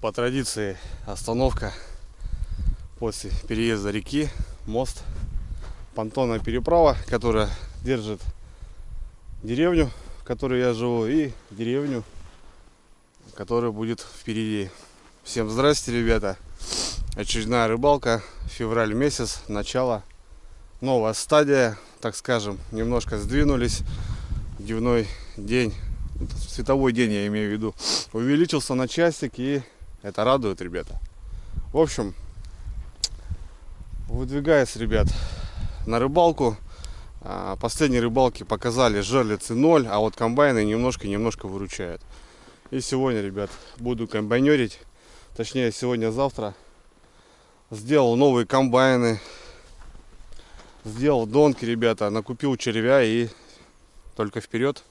По традиции остановка после переезда реки, мост, понтонная переправа, которая держит деревню, в которой я живу, и деревню, которая будет впереди. Всем здрасте, ребята! Очередная рыбалка, февраль месяц, начало, новая стадия, так скажем, немножко сдвинулись. Дневной день, световой день я имею в виду, увеличился на часик, и это радует, ребята. В общем, выдвигаясь, ребят, на рыбалку. Последние рыбалки показали жерлицы 0, а вот комбайны немножко выручают. И сегодня, ребят, буду комбайнерить, точнее сегодня-завтра. Сделал новые комбайны, сделал донки, ребята, накупил червя и только вперед.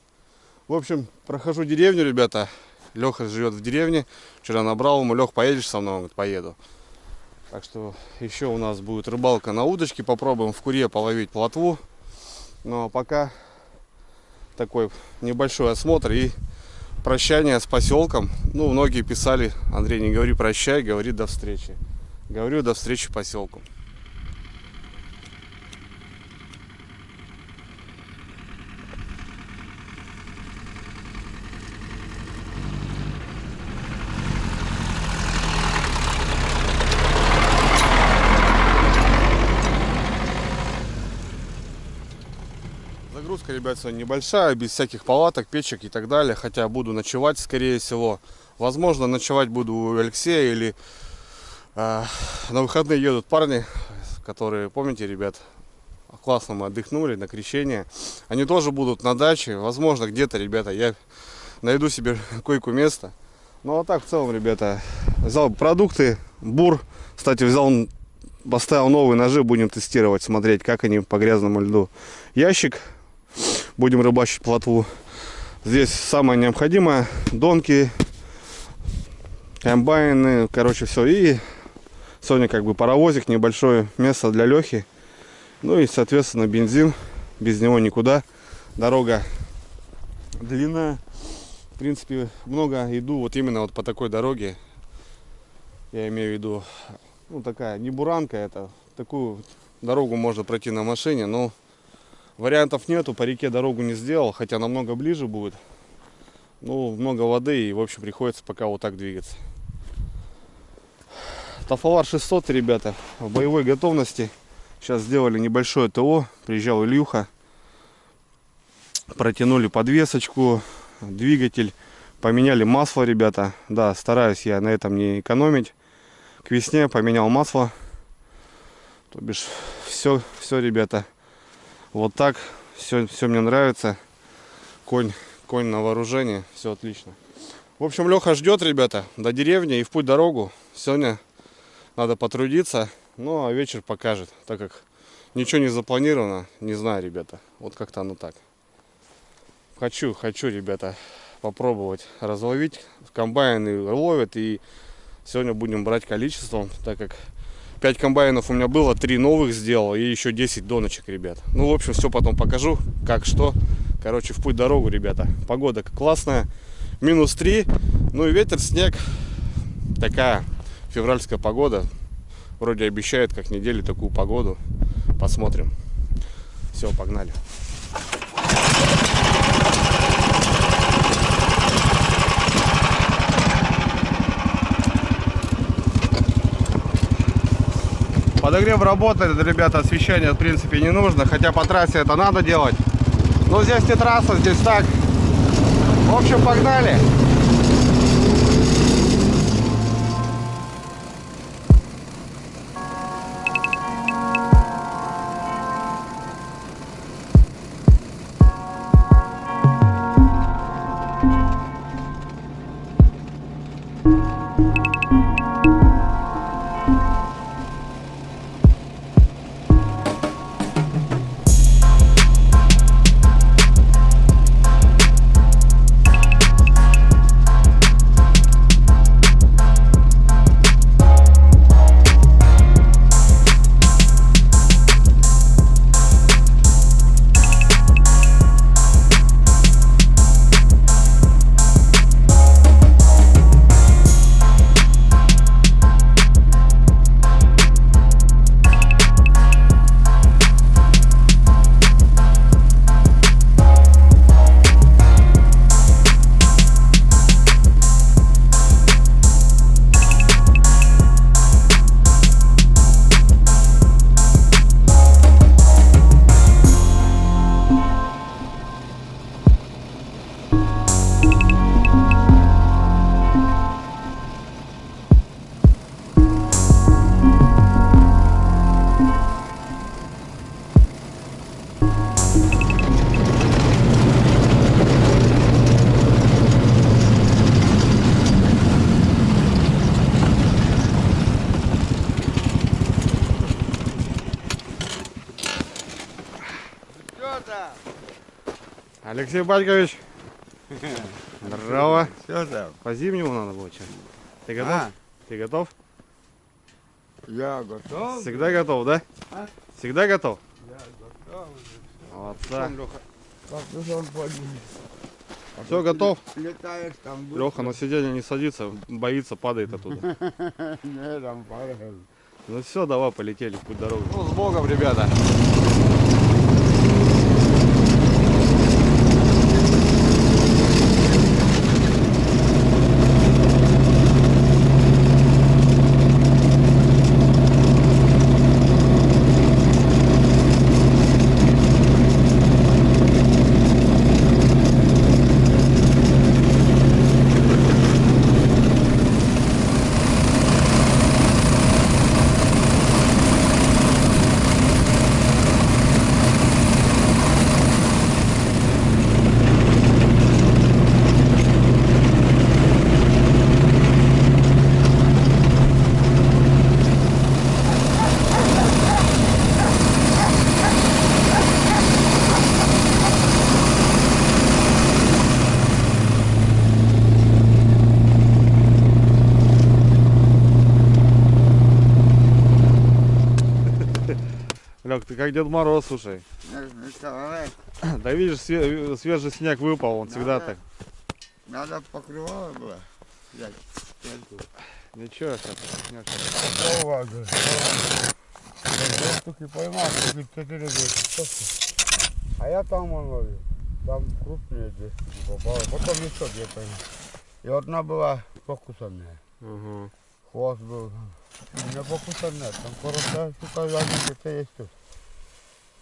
В общем, прохожу деревню, ребята. Леха живет в деревне. Вчера набрал ему: Лех, поедешь со мной? Он говорит, поеду. Так что еще у нас будет рыбалка на удочке. Попробуем в Куре половить плотву. Ну а пока такой небольшой осмотр и прощание с поселком. Ну, многие писали: Андрей, не говори прощай, говори до встречи. Говорю, до встречи поселку. Загрузка, ребят, сегодня небольшая, без всяких палаток, печек и так далее. Хотя буду ночевать, скорее всего. Возможно, ночевать буду у Алексея или на выходные едут парни, которые, помните, ребят, классно мы отдохнули на крещение. Они тоже будут на даче. Возможно, где-то, ребята, я найду себе койку место. Ну а так, в целом, ребята, взял продукты, бур. Кстати, поставил новые ножи, будем тестировать, смотреть, как они по грязному льду. Ящик, будем рыбачить плотву. Здесь самое необходимое: донки, комбайны, короче, все. И сегодня как бы паровозик, небольшое место для Лехи. Ну и, соответственно, бензин, без него никуда. Дорога длинная, в принципе, много иду вот именно вот по такой дороге. Я имею в виду, ну, такая не буранка, это такую дорогу можно пройти на машине, но вариантов нету. По реке дорогу не сделал, хотя намного ближе будет. Ну, много воды, и в общем приходится пока вот так двигаться. Тафалар 600, ребята, в боевой готовности. Сейчас сделали небольшое ТО, приезжал Ильюха, протянули подвесочку, двигатель, поменяли масло, ребята. Да, стараюсь я на этом не экономить. К весне поменял масло. То бишь все, ребята, вот так, все мне нравится. Конь на вооружении, все отлично. В общем, Леха ждет, ребята, до деревни и в путь дорогу. Сегодня надо потрудиться, ну а вечер покажет, так как ничего не запланировано, не знаю, ребята, вот как-то оно так. Хочу, ребята, попробовать разловить. Комбайны ловят, и сегодня будем брать количеством, так как 5 комбайнов у меня было, 3 новых сделал и еще 10 доночек, ребят. Ну, в общем, все потом покажу, как что. Короче, в путь дорогу, ребята. Погода классная, -3, ну и ветер, снег. Такая февральская погода. Вроде обещают как неделю такую погоду. Посмотрим. Все, погнали. Подогрев работает, ребята, освещение в принципе не нужно, хотя по трассе это надо делать. Но здесь не трасса, здесь так. В общем, погнали. Что там? Алексей Батькович. Здорово. Что там? По зимнему надо было что? Ты готов? А? Ты готов? Я готов. Всегда готов, да? А? Всегда готов? Я готов. Молодца. Как же он поднимет? Все, готов? Летаешь там. Леха на сиденье не садится, боится, падает оттуда. Не, там падает. Ну все, давай, полетели в путь дорогу. Ну, с Богом, ребята. Лёг, ты как Дед Мороз, слушай. Да видишь, свежий снег выпал, он всегда так. Надо покрывало было. Ничего, сейчас. Штуки поймал, 4 штуки. А я там он ловил. Там крупнее 10 попало. Потом еще где-то. И одна была покусанная. Угу. Хвост был. Не покусанная. Там хорошая штука, где-то есть тут.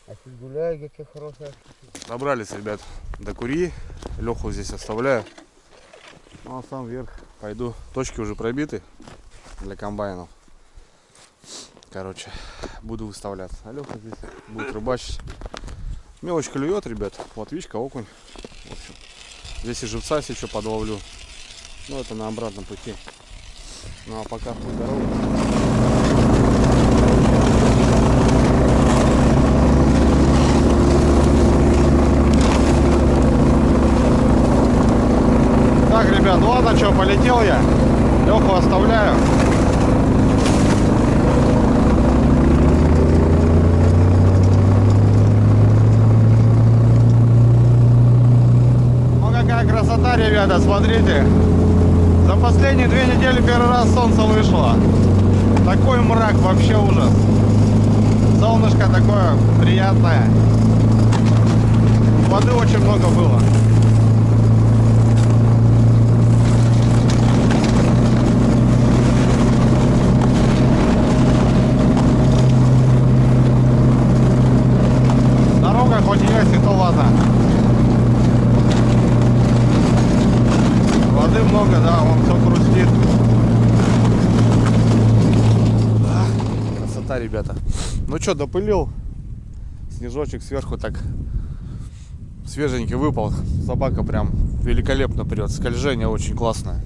А тут гуляю, где-то хорошая штука. Добрались, ребят, до Курьи. Леху здесь оставляю. Ну а сам вверх пойду. Точки уже пробиты для комбайнов. Короче, буду выставляться. А Леха здесь будет рыбачить. Мелочь клюет, ребят. Плотвичка, окунь. В общем, здесь и живца еще подловлю. Но это на обратном пути. Ну а пока в путь дорогу. Так, ребят, ладно, что, полетел я. Леху оставляю. Ну какая красота, ребята, смотрите. За последние 2 недели первый раз солнце вышло. Такой мрак, вообще ужас. Солнышко такое приятное. Воды очень много было. Дорога хоть есть, и то ладно. Воды много, да, вон все хрустит. Красота, ребята. Ну что, допылил. Снежочек сверху так свеженький выпал. Собака прям великолепно прет. Скольжение очень классное.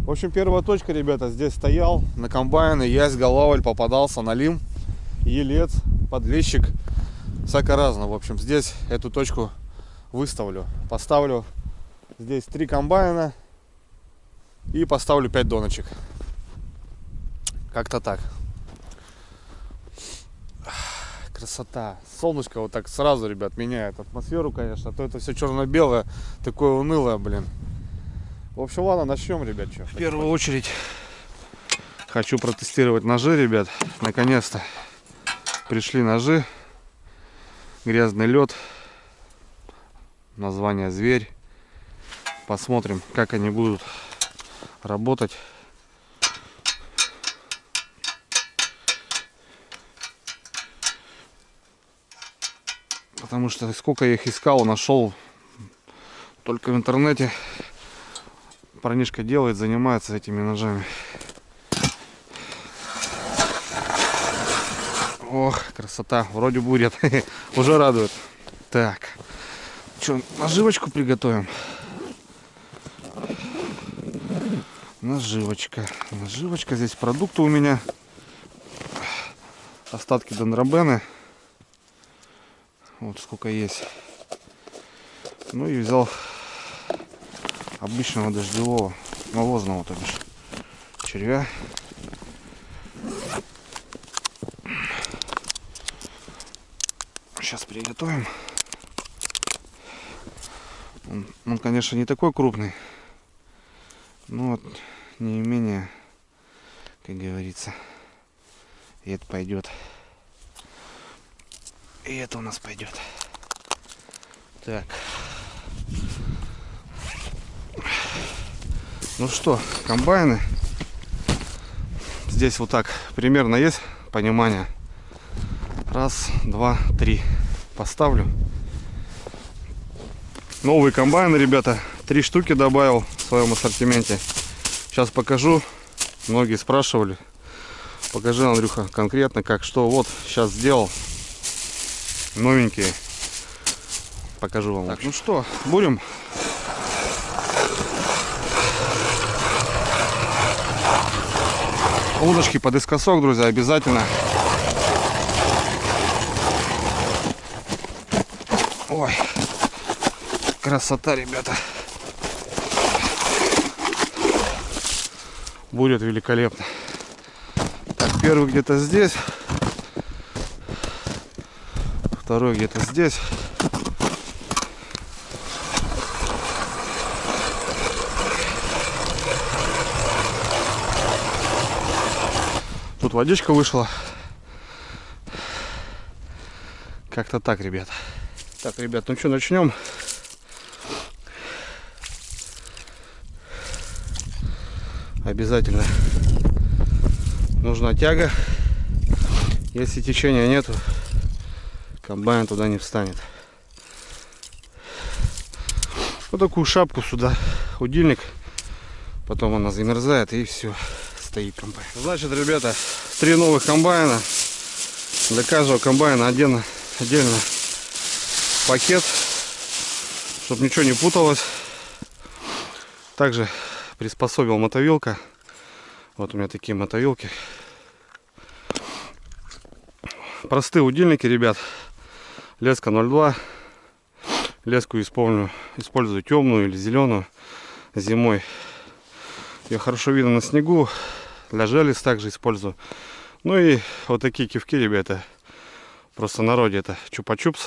В общем, первая точка, ребята, здесь стоял на комбайне. Ясь, голавль попадался, налим, елец, подлещик. Всяко разно. В общем, здесь эту точку выставлю. Поставлю здесь 3 комбайна. И поставлю 5 доночек. Как-то так. Красота. Солнышко вот так сразу, ребят, меняет атмосферу, конечно. А то это все черно-белое, такое унылое, блин. В общем, ладно, начнем, ребят. Что? В первую очередь хочу протестировать ножи, ребят. Наконец-то пришли ножи. Грязный лед. Название зверь. Посмотрим, как они будут работать. Потому что сколько я их искал, нашел только в интернете. Парнишка делает, занимается этими ножами. Ох, красота, вроде будет. Уже радует. Так, что, наживочку приготовим? Наживочка. Наживочка. Здесь продукты у меня. Остатки дендрабены. Вот сколько есть. Ну и взял обычного дождевого, навозного, то бишь, червя. Сейчас приготовим. Он, конечно, не такой крупный, но вот не менее, как говорится, и это пойдет. И это у нас пойдет. Так. Ну что, комбайны. Здесь вот так примерно есть понимание. Раз, два, три. Поставлю. Новые комбайны, ребята. 3 штуки добавил в своем ассортименте. Сейчас покажу. Многие спрашивали. Покажи, Андрюха, конкретно как что. Вот, сейчас сделал. Новенькие. Покажу вам. Так, ну что, будем. Удочки подыскосок, друзья, обязательно. Ой, красота, ребята. Будет великолепно. Так, первый где-то здесь. Второй где-то здесь. Тут водичка вышла. Как-то так, ребят. Так, ребят, ну что, начнем. Обязательно нужна тяга. Если течения нету, комбайн туда не встанет. Вот такую шапку сюда, удильник. Потом она замерзает и все, стоит комбайн. Значит, ребята, 3 новых комбайна. Для каждого комбайна отдельно пакет, чтобы ничего не путалось. Также приспособил мотовилка. Вот у меня такие мотовилки. Простые удильники, ребят. Леска 0,2. Леску использую темную или зеленую зимой. Ее хорошо видно на снегу. Для желез также использую. Ну и вот такие кивки, ребята. Просто в народе это чупа-чупс.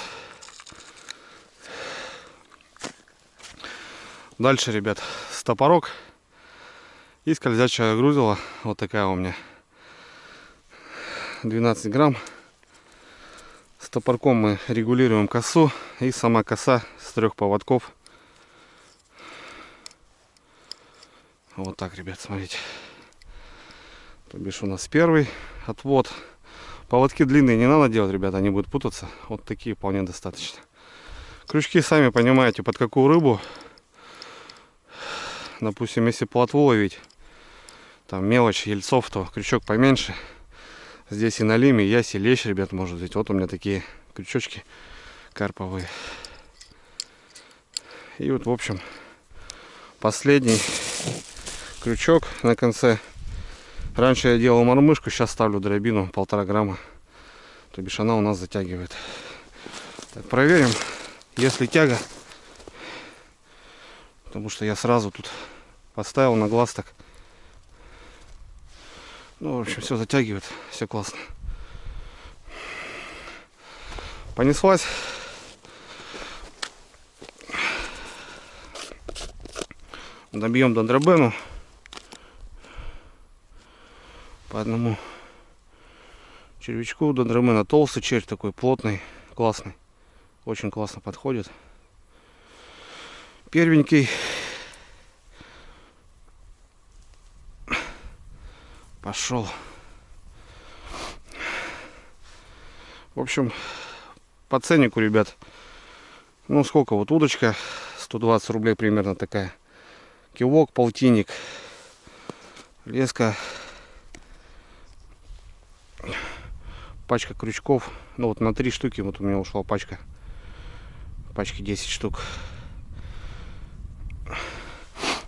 Дальше, ребят, стопорок и скользячая грузила. Вот такая у меня. 12 грамм. С топорком мы регулируем косу. И сама коса с 3 поводков. Вот так, ребят, смотрите. То бишь у нас первый отвод. Поводки длинные не надо делать, ребята, они будут путаться. Вот такие вполне достаточно. Крючки, сами понимаете, под какую рыбу. Допустим, если плотву ловить, там мелочь, ельцов, то крючок поменьше. Здесь и на лиме, ясь, и лещ, ребят, может быть. Вот у меня такие крючочки карповые. И вот, в общем, последний крючок на конце. Раньше я делал мормышку, сейчас ставлю дробину 1,5 грамма. То бишь она у нас затягивает. Так, проверим, если тяга. Потому что я сразу тут поставил на глаз так. Ну, в общем, все затягивает, все классно. Понеслась. Добьем до дробену. По одному червячку. Дендромена толстый червь, такой плотный, классный. Очень классно подходит. Первенький. Пошел. В общем, по ценнику, ребят, ну сколько вот удочка, 120 рублей примерно такая. Кивок, полтинник, леска, пачка крючков. Ну вот на 3 штуки вот у меня ушла пачка. Пачки 10 штук.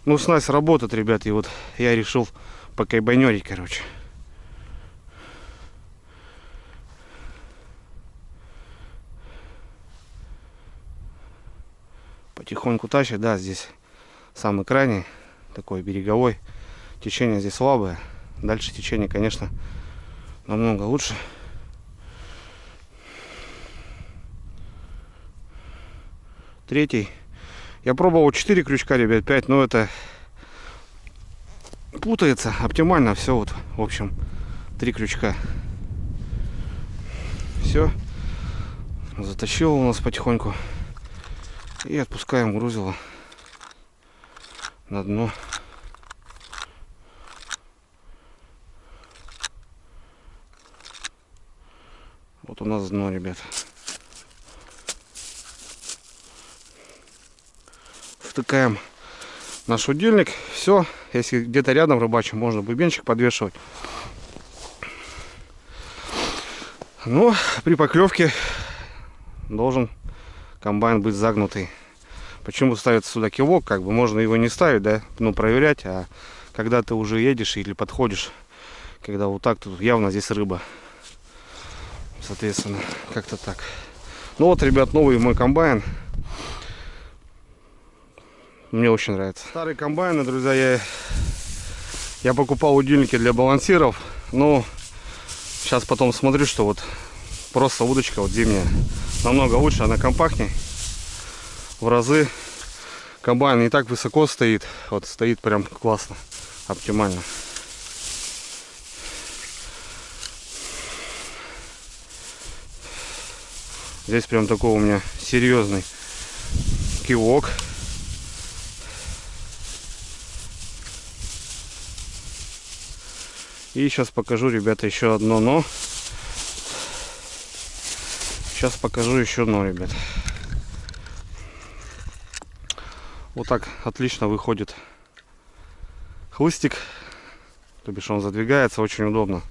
Ну, снасть работает, ребят, и вот я решил покайбанерить, короче. потихоньку тащит. Да, здесь самый крайний, такой береговой. Течение здесь слабое. Дальше течение, конечно, намного лучше. Третий. Я пробовал 4 крючка, ребят, 5, но это путается. Оптимально все вот, в общем, 3 крючка. Все. Затащил у нас потихоньку. И отпускаем грузило на дно. Вот у нас дно, ребят. Втыкаем наш удильник. Все. Если где-то рядом рыбачим, можно бубенчик подвешивать. Но при поклевке должен комбайн быть загнутый. Почему ставится сюда кивок? Как бы можно его не ставить, да, ну проверять, а когда ты уже едешь или подходишь, когда вот так, тут явно здесь рыба. Соответственно, как-то так. Ну вот, ребят, новый мой комбайн. Мне очень нравится. Старые комбайны, друзья, я покупал удильники для балансиров. Но сейчас потом смотрю, что вот просто удочка вот зимняя намного лучше, она компактней в разы. Комбайн не так высоко стоит, вот стоит прям классно, оптимально. Здесь прям такой у меня серьезный кивок. И сейчас покажу, ребята, еще одно но. Сейчас покажу еще одно, ребят. Вот так отлично выходит хлыстик. То бишь он задвигается, очень удобно.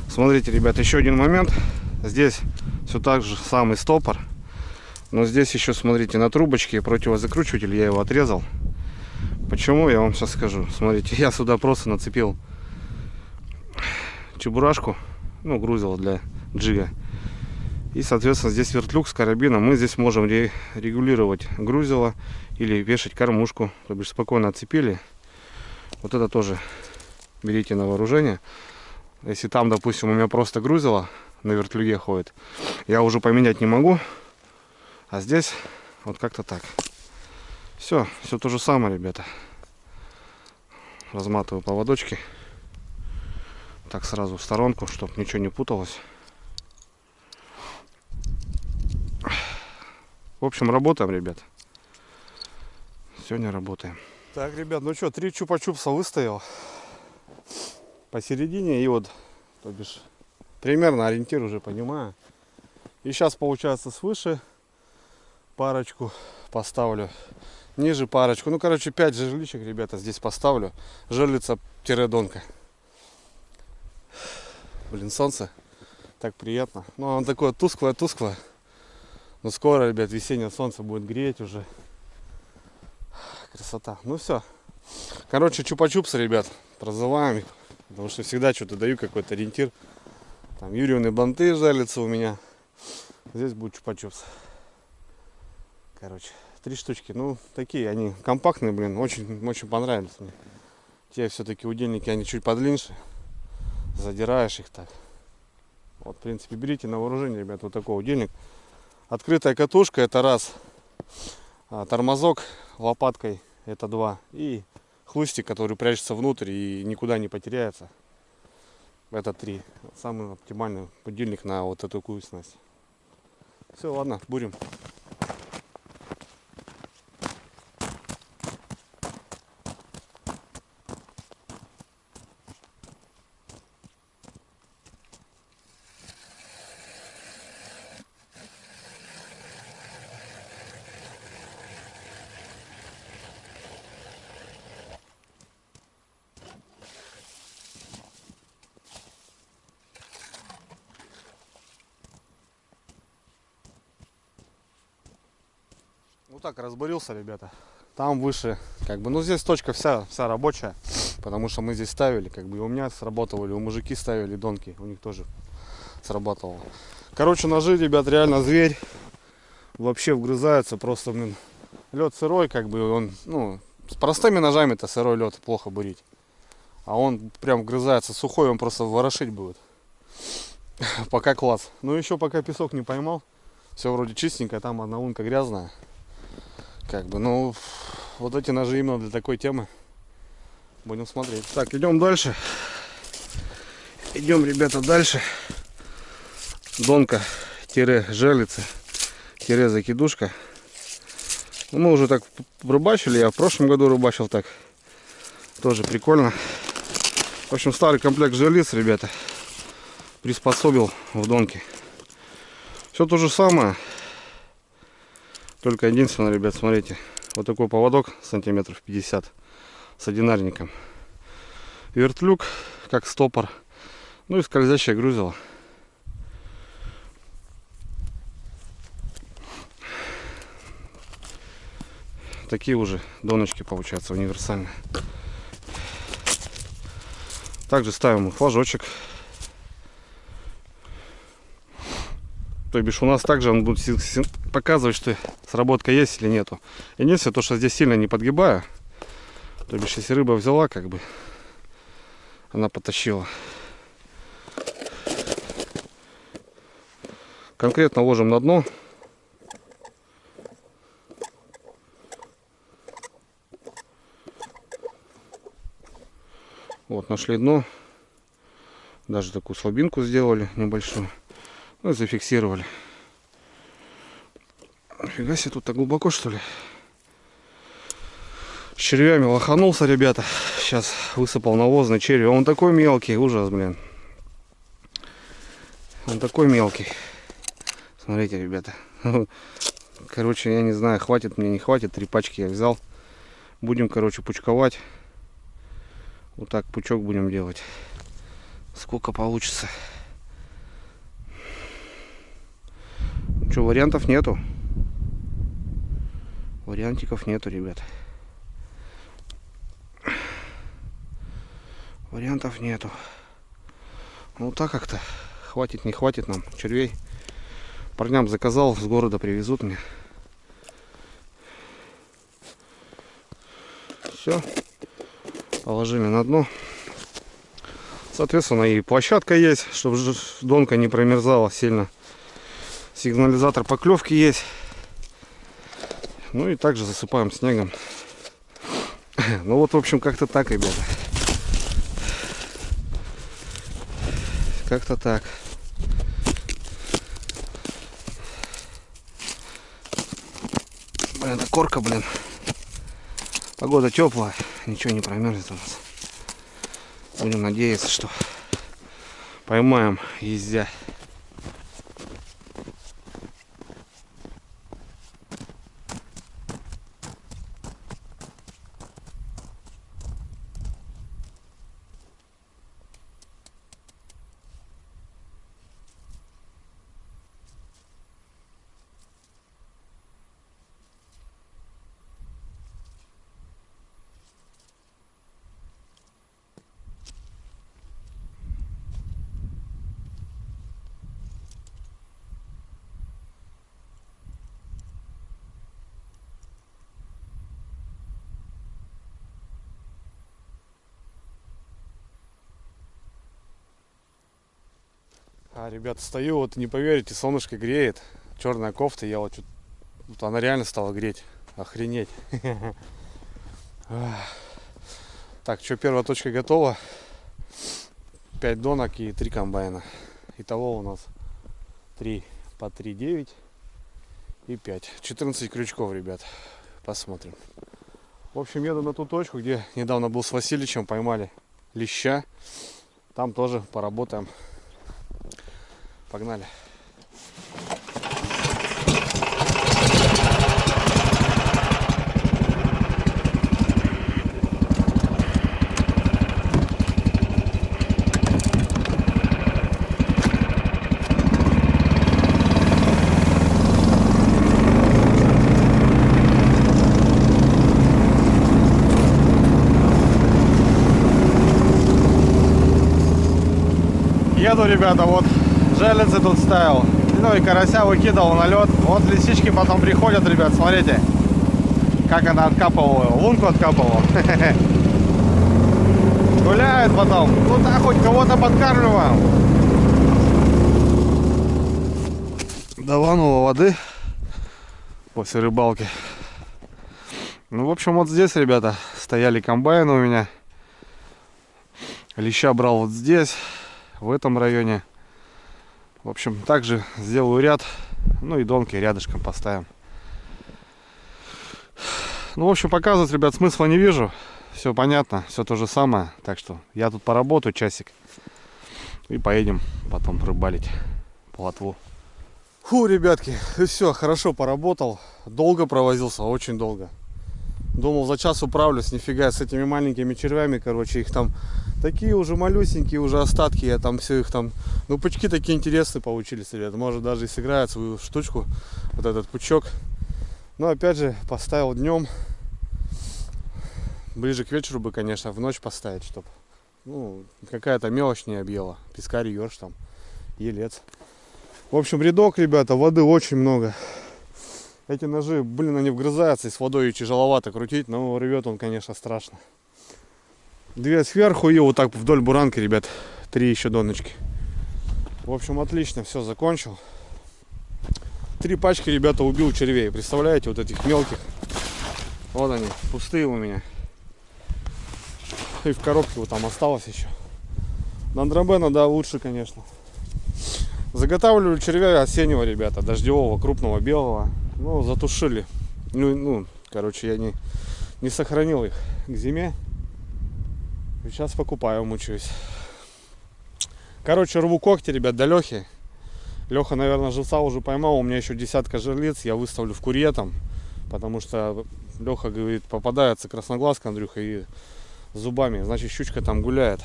Смотрите, ребят, еще один момент. Здесь все так же самый стопор. Но здесь еще, смотрите, на трубочке противозакручиватель, я его отрезал. Почему, я вам сейчас скажу. Смотрите, я сюда просто нацепил чебурашку, ну, грузило для джига. И, соответственно, здесь вертлюг с карабином. Мы здесь можем регулировать грузило или вешать кормушку. То бишь спокойно отцепили. Вот это тоже берите на вооружение. Если там, допустим, у меня просто грузило на вертлюге ходит, я уже поменять не могу. А здесь вот как-то так. Все то же самое, ребята. Разматываю поводочки. Так сразу в сторонку, чтобы ничего не путалось. В общем, работаем, ребят. Сегодня работаем. Так, ребят, ну что, 3 чупа-чупса выставил посередине. И вот, то бишь, примерно ориентир уже понимаю. И сейчас, получается, свыше парочку поставлю. Ниже парочку. Ну, короче, 5 жерличек, ребята, здесь поставлю. Жерлица-донка. Блин, солнце. Так приятно. Ну, оно такое тусклое-тусклое. Но скоро, ребят, весеннее солнце будет греть уже. Красота. Ну, все. Короче, чупа-чупсы, ребят, прозываем их. Потому что всегда что-то даю, какой-то ориентир. Там юрьевные банты жерлица у меня. Здесь будет чупа-чупс. Короче. 3 штучки, ну такие, они компактные, блин, очень понравились мне. Те все-таки удильники, они чуть подлиннее, задираешь их так. Вот, в принципе, берите на вооружение, ребят, вот такой удильник. Открытая катушка, это раз. Тормозок лопаткой, это 2. И хлыстик, который прячется внутрь и никуда не потеряется, это 3. Самый оптимальный удильник на вот эту такую снасть. Все, ладно, бурим. Вот так разбурился, ребята. Там выше, как бы, ну здесь точка вся рабочая, потому что мы здесь ставили, как бы, и у меня сработало, и у мужики ставили донки, у них тоже срабатывало. Короче, ножи, ребят, реально зверь. Вообще вгрызаются просто, блин. Лед сырой, как бы он, ну, с простыми ножами-то сырой лед плохо бурить. А он прям вгрызается сухой, он просто ворошить будет. Пока класс. Ну еще пока песок не поймал. Все вроде чистенько, там одна лунка грязная. Как бы, ну, вот эти ножи именно для такой темы. Будем смотреть. Так, идем дальше. Идем, ребята, дальше. Донка-жерлица-закидушка. Ну, мы уже так рыбачили. Я в прошлом году рыбачил так. Тоже прикольно. В общем, старый комплект жерлиц, ребята, приспособил в донке. Все то же самое. Только единственное, ребят, смотрите. Вот такой поводок сантиметров 50 с одинарником. Вертлюг, как стопор. Ну и скользящее грузило. Такие уже доночки получаются универсальные. Также ставим флажочек. То бишь у нас также он будет показывать, что сработка есть или нету. Единственное, то, что здесь сильно не подгибаю. То бишь, если рыба взяла, как бы она потащила. Конкретно ложим на дно. Вот, нашли дно. Даже такую слабинку сделали небольшую. Ну и зафиксировали. Нифига себе, тут так глубоко, что ли? С червями лоханулся, ребята. Сейчас высыпал навозный червь. Он такой мелкий, ужас, блин. Он такой мелкий. Смотрите, ребята. Короче, я не знаю, хватит мне, не хватит. 3 пачки я взял. Будем, короче, пучковать. Вот так пучок будем делать. Сколько получится. Что, вариантов нету? Вариантиков нету, ребят. Вариантов нету. Ну так как-то. Хватит, не хватит нам червей. Парням заказал, с города привезут мне. Все. Положили на дно. Соответственно, и площадка есть, чтобы донка не промерзала сильно. Сигнализатор поклевки есть. Ну и также засыпаем снегом. Ну вот, в общем, как-то так, ребята. Как-то так. Блин, это корка, блин. Погода теплая, ничего не промерзнет у нас. Будем надеяться, что поймаем ездя. Ребята, стою, вот не поверите, солнышко греет. Черная кофта, я вот она реально стала греть. Охренеть. Так, что, первая точка готова. 5 донок и 3 комбайна. Итого у нас 3 по 3,9 и 5. 14 крючков, ребят. Посмотрим. В общем, еду на ту точку, где недавно был с Васильевичем, поймали леща. Там тоже поработаем. Погнали. Еду, ребята, вот Железы тут ставил. Ну и карася выкидывал на лед. Вот лисички потом приходят, ребят, смотрите. Как она откапывала его. Лунку откапывала. Гуляют потом. Ну да, хоть кого-то подкармливаем. Давануло воды после рыбалки. Ну, в общем, вот здесь, ребята, стояли комбайны у меня. Леща брал вот здесь, в этом районе. В общем, также сделаю ряд. Ну и донки рядышком поставим. Ну, в общем, показывать, ребят, смысла не вижу. Все понятно, все то же самое. Так что я тут поработаю часик. И поедем потом рыбалить плотву. Фу, ребятки, и все, хорошо поработал. Долго провозился, очень долго. Думал, за час управлюсь, нифига, с этими маленькими червями, короче, их там такие уже малюсенькие, уже остатки, я там все их там... Ну, пучки такие интересные получились, ребят. Может, даже и сыграет свою штучку, вот этот пучок. Но, опять же, поставил днем. Ближе к вечеру бы, конечно, в ночь поставить, чтобы, ну, какая-то мелочь не объела. Пескарь, ёрш там, елец. В общем, рядок, ребята, воды очень много. Эти ножи, блин, они вгрызаются, и с водой тяжеловато крутить, но рвет он, конечно, страшно. 2 сверху и вот так вдоль буранки, ребят, 3 еще доночки. В общем, отлично, все, закончил. 3 пачки, ребята, убил червей, представляете, вот этих мелких. Вот они, пустые у меня. И в коробке вот там осталось еще. Дандробена, да, лучше, конечно. Заготавливали червя осеннего, ребята, дождевого, крупного, белого. Ну, затушили. Ну, короче, я не сохранил их к зиме. И сейчас покупаю, мучаюсь. Короче, рву когти, ребят, до Лехи. Леха, наверное, живца уже поймал. У меня еще 10 жерлиц. Я выставлю в курье там. Потому что Леха говорит, попадается красноглазка, Андрюха, и зубами. Значит, щучка там гуляет.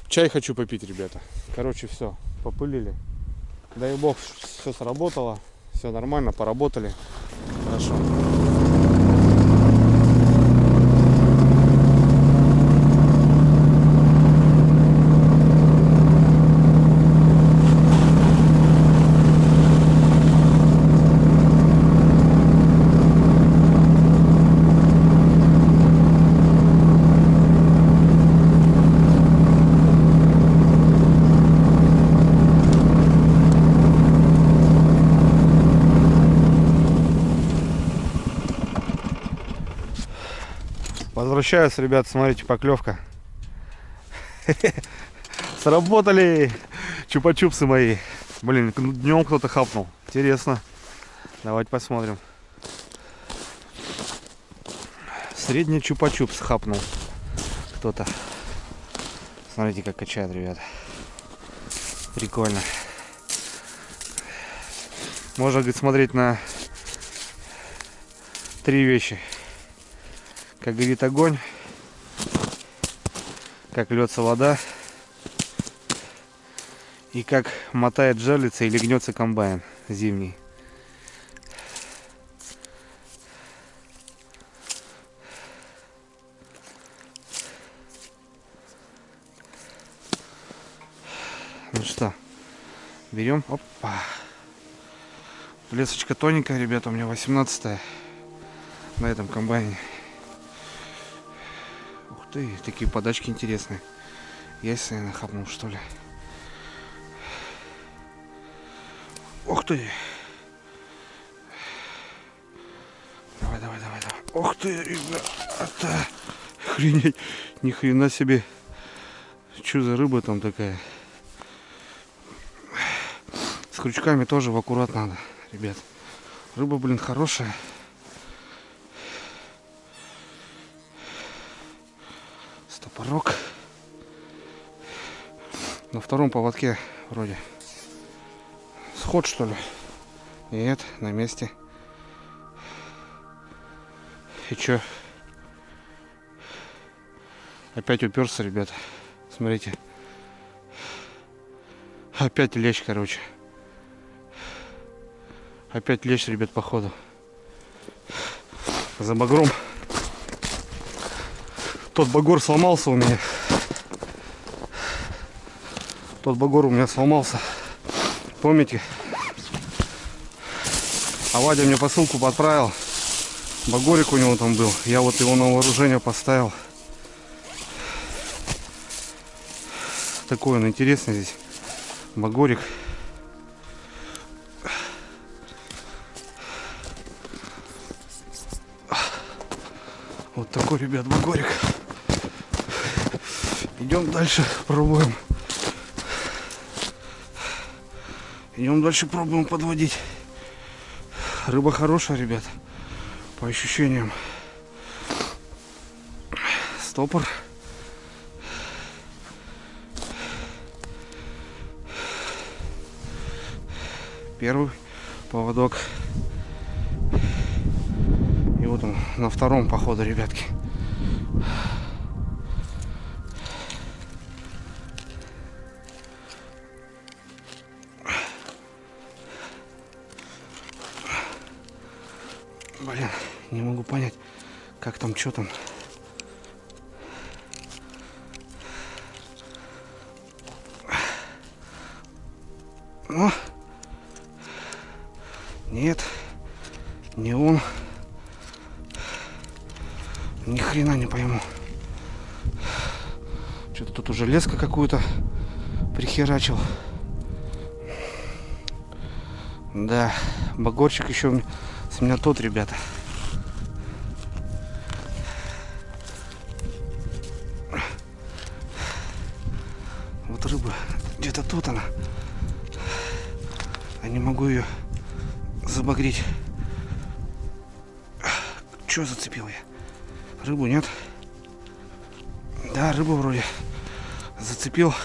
Чай хочу попить, ребята. Короче, все, попылили. Дай бог, все сработало. Все нормально, поработали. Хорошо. Возвращаюсь, ребят, смотрите, поклевка. Сработали чупа-чупсы мои. Блин, днем кто-то хапнул. Интересно. Давайте посмотрим. Средний чупа-чупс хапнул кто-то. Смотрите, как качает, ребят. Прикольно. Можно, говорит, смотреть на 3 вещи. Как горит огонь, как льется вода и как мотает жерлица или гнется комбайн зимний. Ну что, берем. Опа. Лесочка тоненькая, ребята, у меня 18-я на этом комбайне. Ух ты, такие подачки интересные. Яйца, наверное, хапнул, что ли. Ух ты. Давай, давай, давай, давай. Ух ты, ребята. Охренеть. Ни хрена себе. Что за рыба там такая? С крючками тоже в аккурат надо, ребят. Рыба, блин, хорошая. Стопорок. На втором поводке вроде. Сход, что ли? Нет, на месте. И чё? Опять уперся, ребята. Смотрите. Опять лещ, короче. Опять лещ, ребят, походу. За багром. Тот багор сломался у меня. Тот багор у меня сломался. Помните? А Вадя мне посылку отправил. Багорик у него там был. Я вот его на вооружение поставил. Такой он интересный здесь. Багорик. Вот такой, ребят, багорик. Идем дальше, пробуем. Идем дальше, пробуем подводить. Рыба хорошая, ребят. По ощущениям. Стопор. Первый поводок. И вот он на втором походу, ребятки. Блин, не могу понять, как там, что там. О! Нет, не он. Ни хрена не пойму. Что-то тут уже леска какую-то прихерачил. Да, багорчик еще с меня тот, ребята. Вот рыба, где-то тут она. Я не могу ее забагрить. Что зацепил я? Рыбу нет? Да, рыбу вроде зацепил.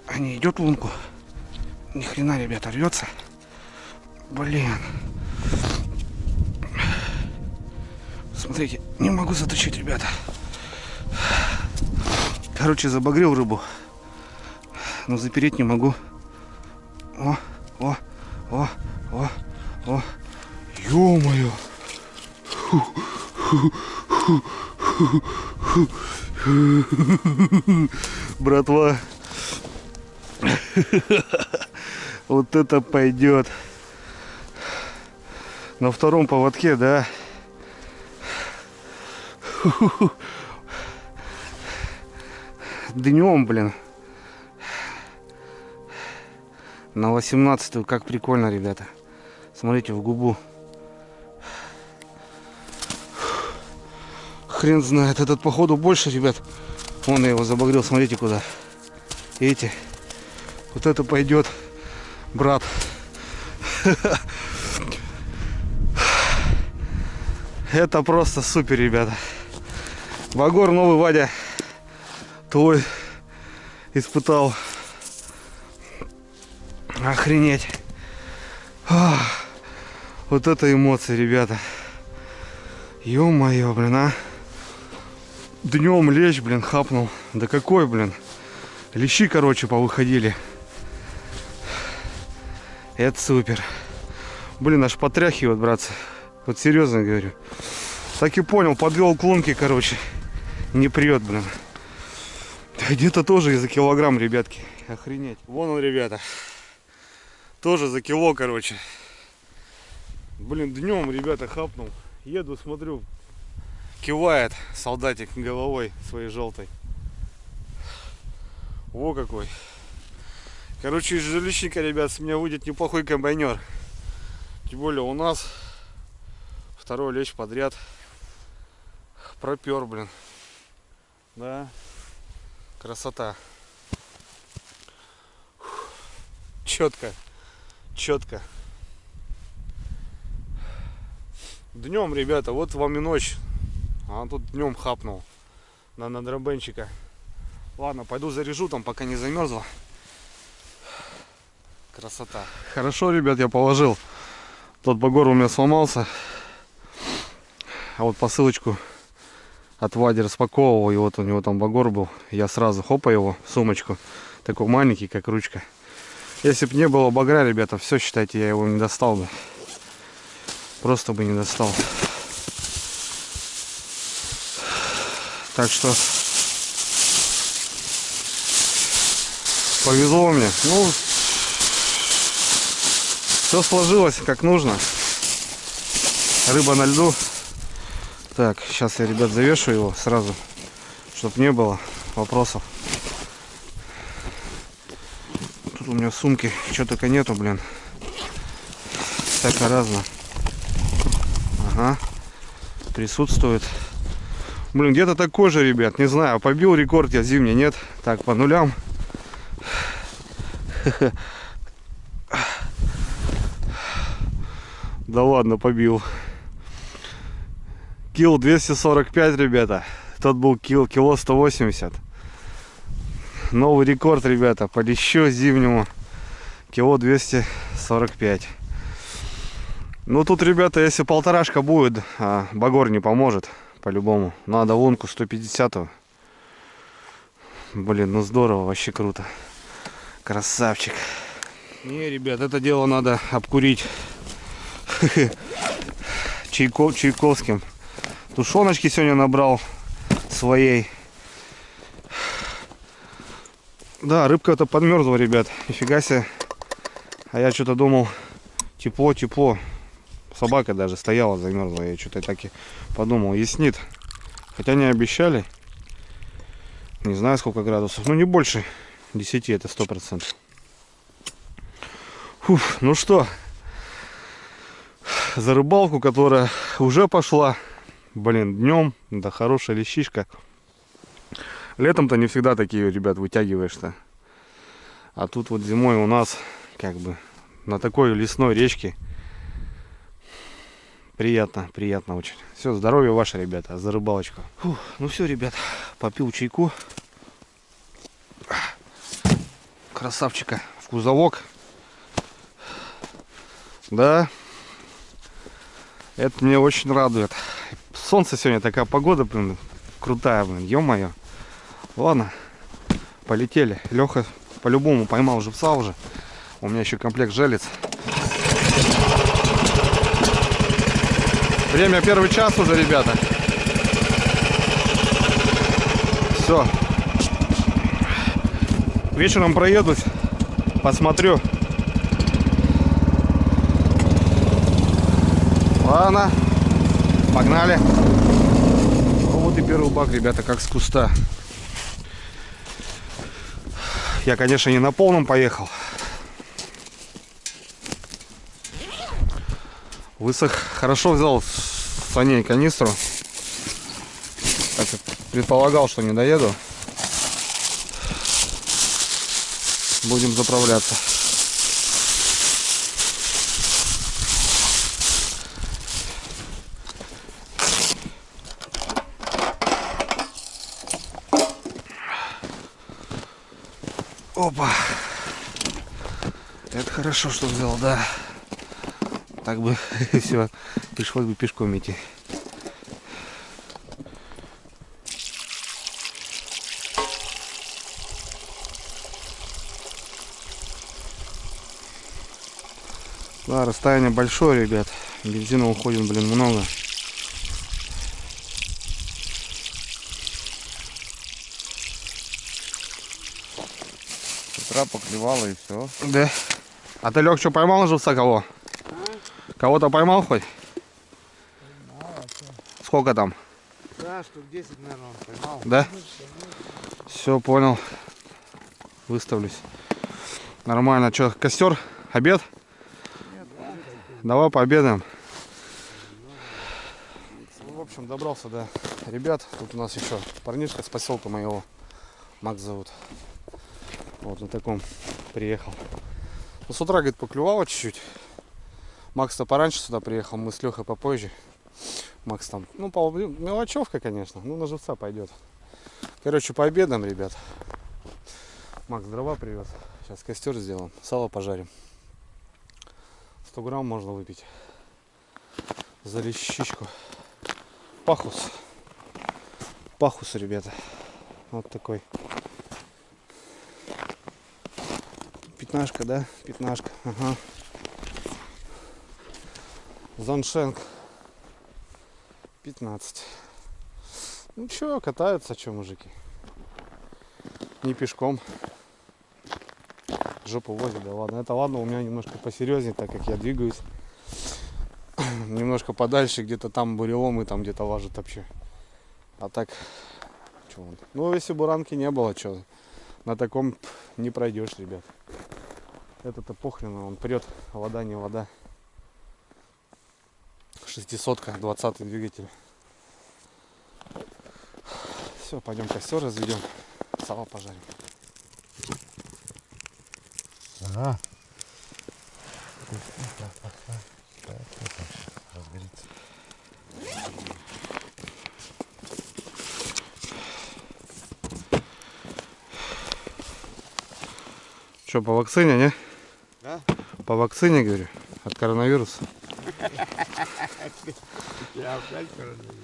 А не идет в лунку. Ни хрена, ребята, рвется. Блин. Смотрите, не могу заточить, ребята. Короче, забагрил рыбу. Но запереть не могу. О, о, о, о, о. Ё-моё. Братва. Вот это пойдет. На втором поводке, да. Днем, блин. На 18-ю, как прикольно, ребята. Смотрите, в губу. Хрен знает, этот походу больше, ребят. Вон я его забагрил, смотрите куда. Видите? Вот это пойдет, брат. Это просто супер, ребята. Багор новый, Вадя. Твой испытал. Охренеть. Вот это эмоции, ребята. Ё-моё, блин, а. Днем лещ, блин, хапнул. Да какой, блин. Лещи, короче, повыходили. Это супер. Блин, аж потряхивает, братцы. Вот серьезно говорю. Так и понял, подвел к лунке, короче. Не прет, блин. Где-то тоже за килограмм, ребятки. Охренеть. Вон он, ребята. Тоже за кило, короче. Блин, днем, ребята, хапнул. Еду, смотрю. Кивает солдатик головой своей желтой. Во какой. Короче, из жилищника, ребят, с меня выйдет неплохой комбайнер. Тем более у нас второй лещ подряд. Пропер, блин. Да. Красота. Четко. Четко. Днем, ребята, вот вам и ночь. А он тут днем хапнул. На дробенчика. Ладно, пойду заряжу там, пока не замерзло. Красота. Хорошо, ребят, я положил. Тот багор у меня сломался. А вот посылочку от Вади распаковывал. И вот у него там багор был. Я сразу хопа его в сумочку. Такой маленький, как ручка. Если бы не было багра, ребята, все, считайте, я его не достал бы. Просто бы не достал. Так что повезло мне. Ну, Все сложилось как нужно. Рыба на льду. Так, сейчас я, ребят, завешу его сразу, чтобы не было вопросов. Тут у меня в сумке что только нету, блин. Всяко разно. Ага. Присутствует. Блин, где-то такой же, ребят. Не знаю, побил рекорд я зимний, нет. Так, по нулям. Да ладно, побил. Кило 245, ребята. Тот был кило 180. Новый рекорд, ребята, по лещу зимнему. Кило 245. Ну тут, ребята, если полторашка будет, багор не поможет. По-любому. Надо лунку 150-ю. Блин, ну здорово, вообще круто. Красавчик. Не, ребят, это дело надо обкурить чайковским. Тушеночки сегодня набрал своей. Да, рыбка-то подмерзла, ребят. Нифига себе. А я что-то думал, тепло. Собака даже стояла, замерзла. Я что-то так и подумал, яснит. Хотя не обещали. Не знаю, сколько градусов. Ну, не больше 10, это 100%. Фух, ну что, за рыбалку, которая уже пошла. Блин, днем, да, хорошая лещишка. Летом-то не всегда такие, ребят, вытягиваешь-то. А тут вот зимой у нас, как бы, на такой лесной речке. Приятно очень. Все, здоровья ваше, ребята, за рыбалочку. Фух, ну все, ребят, попил чайку. Красавчика в кузовок. Да, это мне очень радует. Солнце сегодня, такая погода, блин, крутая, блин, ё-моё. Ладно, полетели. Леха по-любому поймал живца уже. У меня еще комплект жалец. Время 1 час уже, ребята. Все. Вечером проедусь, посмотрю. Ладно, погнали. Ну, вот и первый бак, ребята, как с куста. Я, конечно, не на полном поехал. Высох. Хорошо взял с саней канистру. Так, предполагал, что не доеду. Будем заправляться. Опа. Это хорошо, что взял, да. Так бы все, пришлось бы пешком идти. Да, расстояние большое, ребят. Бензина уходит, блин, много. С утра поклевало и все. Да. А ты, Лёх, что, поймал живца кого? Кого-то поймал хоть? Сколько там? Да, штук 10, наверное, он поймал. Да? Все, понял. Выставлюсь. Нормально. Что, костер? Обед? Нет, Давай пообедаем. В общем, добрался до ребят. Тут у нас еще парнишка с поселка моего. Макс зовут. Вот на таком приехал. Ну, с утра, говорит, поклевало чуть-чуть. Макс-то пораньше сюда приехал, мы с Лехой попозже. Макс там, ну, мелочевка, конечно, ну, на живца пойдет. Короче, пообедаем, ребят. Макс дрова привез. Сейчас костер сделаем, сало пожарим. 100 грамм можно выпить. За лещичку. Пахус. Пахус, ребята. Вот такой. Пятнашка, да? Пятнашка. Ага. Заншенк 15. Ну чё, катаются, чё, мужики? Не пешком. жопу возит, да ладно. Это ладно, у меня немножко посерьезнее, так как я двигаюсь. Немножко подальше, где-то там бурелом и там где-то важит вообще. А так, что он? Ну, если бы ранки не было, что, на таком не пройдешь, ребят. Это-то похрен, он прет, вода не вода. 600-ка, 20-й двигатель. Все, пойдем костер разведем, сало пожарим. Ага. Разгорится. Что, по вакцине, не? Да? По вакцине, говорю, от коронавируса. Я опять коронавирус.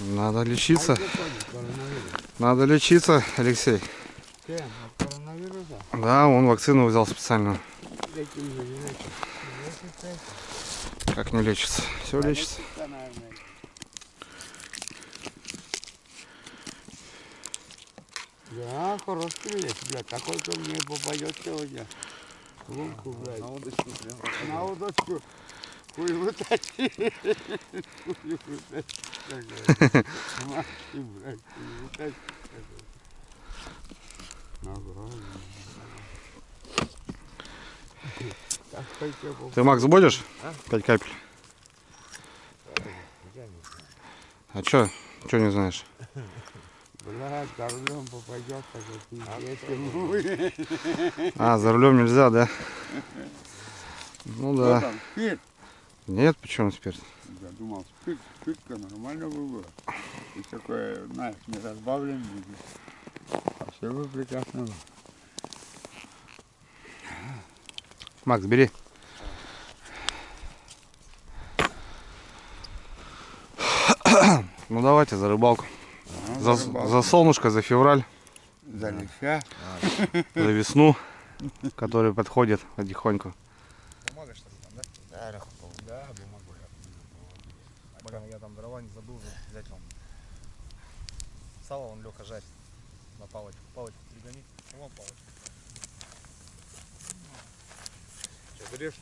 Надо лечиться. А где ходит коронавирус? Надо лечиться, Алексей. Чем? От коронавируса? Да, он вакцину взял специальную. Каким же не лечится? Лечится? Как не лечится? Все лечится. Лечится, наверное. Да, хороший лес, блядь. Такой-то мне попадет сегодня. Лунку, блядь. На удочку прям. На удочку. Хуй вытащи. Хуй вытащи. Мать, блядь, хуй вытащи. Нагрузно. Так, хотя бы. Ты, Макс, будешь? А? 5 капель. Я не знаю. А чё? Чё не знаешь? Блядь, за рулем попадет, так вот пиздец. А, за рулем нельзя, да? Ну Что да. там, спирт? Нет, почему спирт? Я думал, спиртка нормально бы было. И такое, знаешь, не разбавлен будет. А все бы прекрасно было. Макс, бери. Ну давайте за рыбалку. За солнышко, за февраль, За леща. за весну, который подходит потихоньку. Бумага что ли там, да? Да, да, бумагу я. Блин, я там дрова не забыл взять вам. Сало он Леха жарит на палочку. Палочку пригони. Ну, вон палочку. Сейчас режь.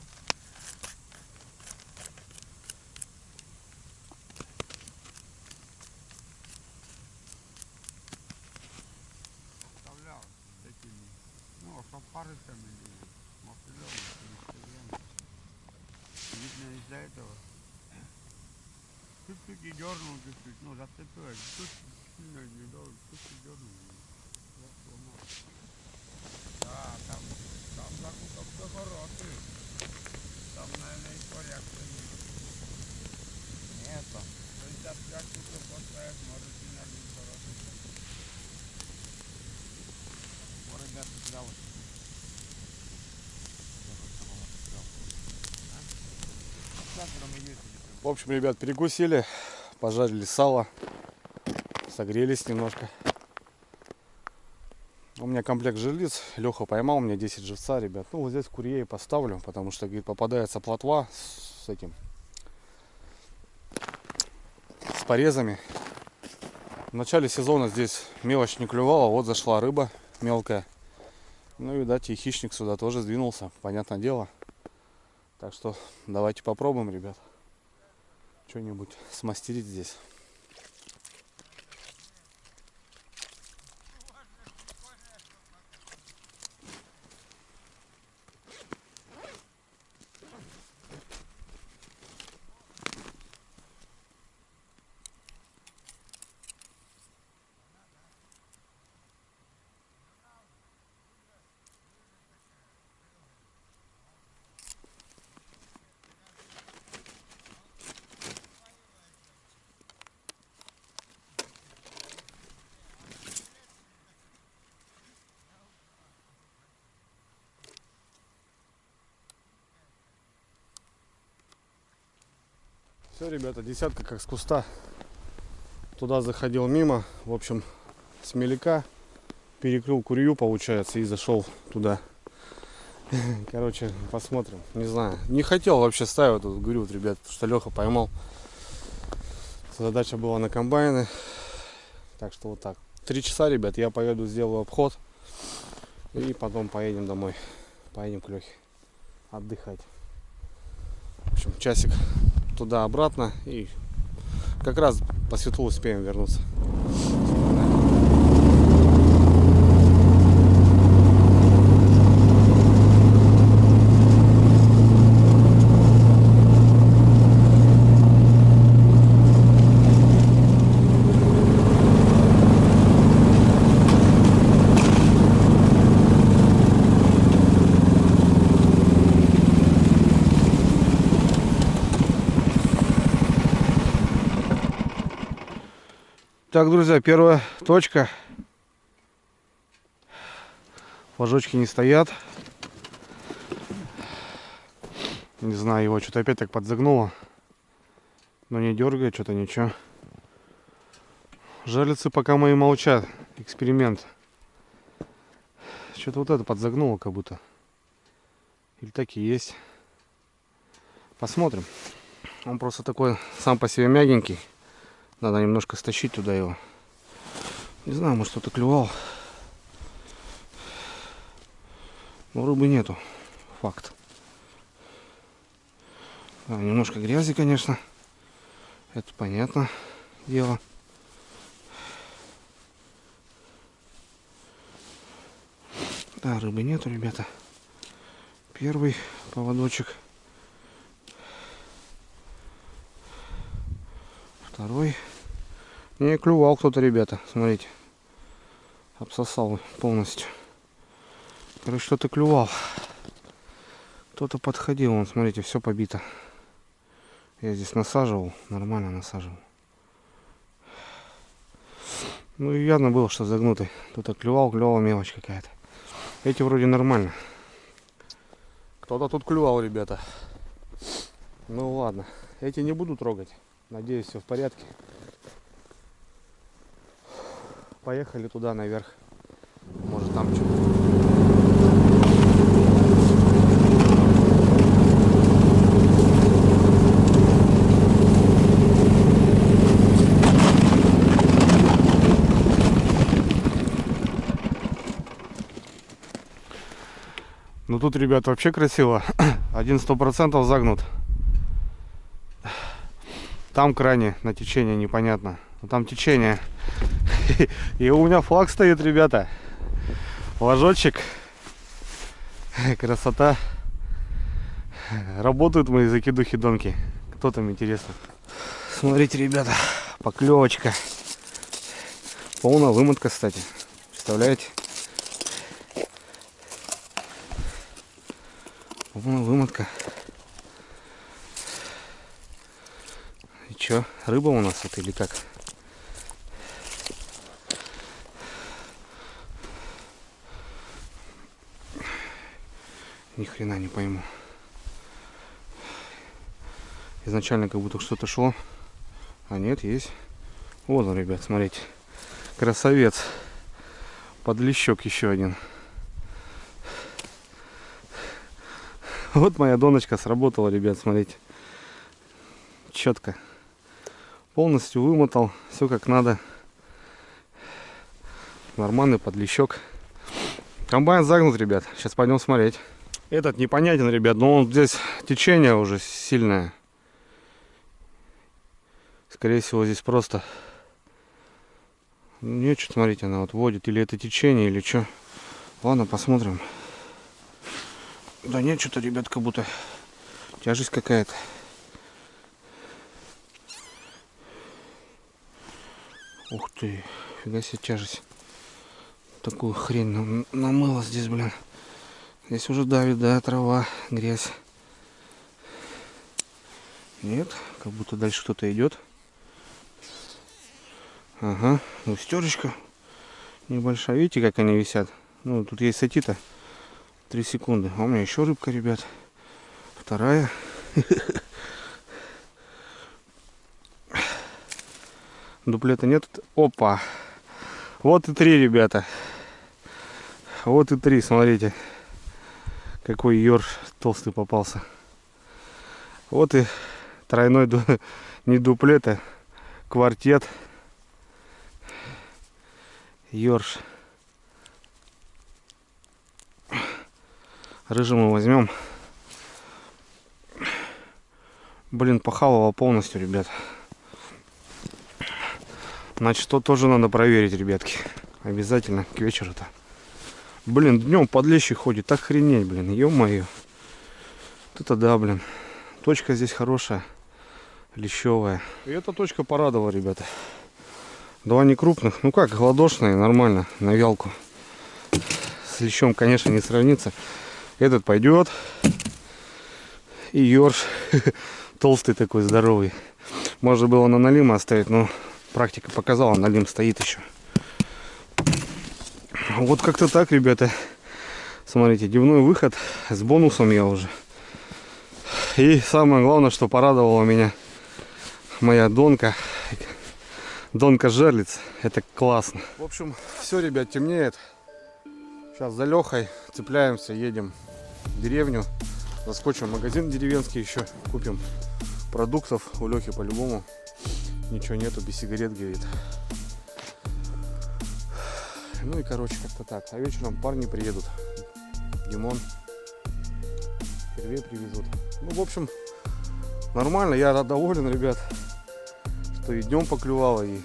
Оставлял с такими, ну, шапариками, мотылёми, видно из-за этого. Чуть-чуть и дернул, чуть-чуть, ну, зацепилось, чуть сильно не дернул, чуть-чуть дернул. Да, там закупок все хороший. Там, наверное, и коррекция есть. Нет, там. 65 часов поставить, может, и на один хороший. У ребят взял. В общем, ребят, перекусили, пожарили сало, согрелись немножко. У меня комплект жерлиц, Леха поймал, у меня 10 живца, ребят. Ну, вот здесь в курье и поставлю, потому что, говорит, попадается плотва с этим, с порезами. В начале сезона здесь мелочь не клювала, вот зашла рыба мелкая. Ну, видать, и хищник сюда тоже сдвинулся, понятное дело. Так что давайте попробуем, ребят, что-нибудь смастерить здесь. Все, ребята, десятка как с куста. Туда заходил мимо, в общем, с мелика перекрыл курью, получается, и зашел туда. Короче, посмотрим, не знаю. Не хотел вообще ставить тут, говорю, вот, ребят, потому что Леха поймал. Задача была на комбайны. Так что вот так. 3 часа, ребят, я поеду, сделаю обход. И потом поедем домой. Поедем к Лехе отдыхать. В общем, часик туда-обратно. И как раз по светлу успеем вернуться. Так, друзья, первая точка. Флажочки не стоят. Не знаю, его что-то опять так подзагнуло. Но не дергает, что-то ничего. Жерлицы пока мои молчат. Эксперимент. Что-то вот это подзагнуло как будто. Или так и есть. Посмотрим. Он просто такой сам по себе мягенький. Надо немножко стащить туда его. Не знаю, может кто-то клювал. Но рыбы нету. Факт. Да, немножко грязи, конечно. Это понятно дело. Да, рыбы нету, ребята. Первый поводочек. Второй. Не клювал кто-то, ребята. Смотрите. Обсосал полностью. Короче, что-то клювал. Кто-то подходил. Вон, смотрите, все побито. Я здесь насаживал. Нормально насаживал. Ну и явно было, что загнутый. Кто-то клювал мелочь какая-то. Эти вроде нормально. Кто-то тут клювал, ребята. Ну ладно. Эти не буду трогать. Надеюсь, все в порядке. Поехали туда наверх. Может там что-то. Ну тут, ребят, вообще красиво. 100% загнут. Там крайне на течение непонятно. Но там течение. И у меня флаг стоит, ребята. Флажочек. Красота. Работают мои закидухи-донки. Кто там, интересно? Смотрите, ребята. Поклевочка. Полная вымотка, кстати. Представляете? Полная вымотка. И чё, рыба у нас это или как? Ни хрена не пойму. Изначально как будто что-то шло. А нет, есть. Вот он, ребят, смотрите. Красавец. Подлещок еще один. Вот моя доночка сработала, ребят, смотрите. Четко. Полностью вымотал. Все как надо. Нормальный подлещок. Комбайн загнут, ребят. Сейчас пойдем смотреть. Этот непонятен, ребят, но он здесь течение уже сильное. Скорее всего, здесь просто... Нет, что, смотрите, она вот водит. Или это течение, или что. Ладно, посмотрим. Да нет, что-то, ребят, как будто тяжесть какая-то. Ух ты, фига себе тяжесть. Такую хрень намыла здесь, блин. Здесь уже давит, да, трава, грязь. Нет, как будто дальше кто-то идет. Ага, густерочка небольшая. Видите, как они висят? Ну, тут есть сети-то 3 секунды. А у меня еще рыбка, ребят. Вторая. Дуплета нет. Опа. Вот и 3, ребята. Вот и 3, смотрите. Какой ёрш толстый попался. Вот и тройной, не дуплет, а квартет. Ёрш. Рыжему возьмем. Блин, похавала полностью, ребят. Значит, что тоже надо проверить, ребятки. Обязательно к вечеру-то. Блин, днем подлещик ходит. Так охренеть, блин. Ё-моё. Вот это да, блин. Точка здесь хорошая. Лещевая. И эта точка порадовала, ребята. Два не крупных. Ну как, гладошные, нормально. На вялку. С лещом, конечно, не сравнится. Этот пойдет. И ёрш. Толстый такой, здоровый. Можно было на налим оставить, но практика показала, налим стоит еще. Вот как-то так, ребята. Смотрите, дневной выход с бонусом я уже. И самое главное, что порадовала меня моя донка. Донка жерлиц. Это классно. В общем, все, ребят, темнеет. Сейчас за Лехой цепляемся, едем в деревню. Заскочим в магазин деревенский еще. Купим продуктов. У Лехи по-любому ничего нету, без сигарет, говорит. Ну и короче, как-то так. А вечером парни приедут. Димон. Червей привезут. Ну, в общем, нормально. Я доволен, ребят, что и днем поклевало, и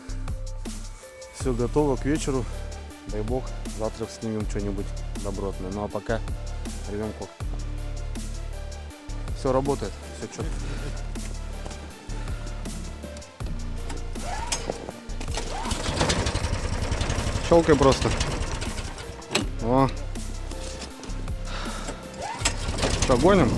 все готово к вечеру. Дай бог, завтра снимем что-нибудь добротное. Ну а пока рвем кок. Все работает, все четко. Щелкай просто. О. Что, гоним?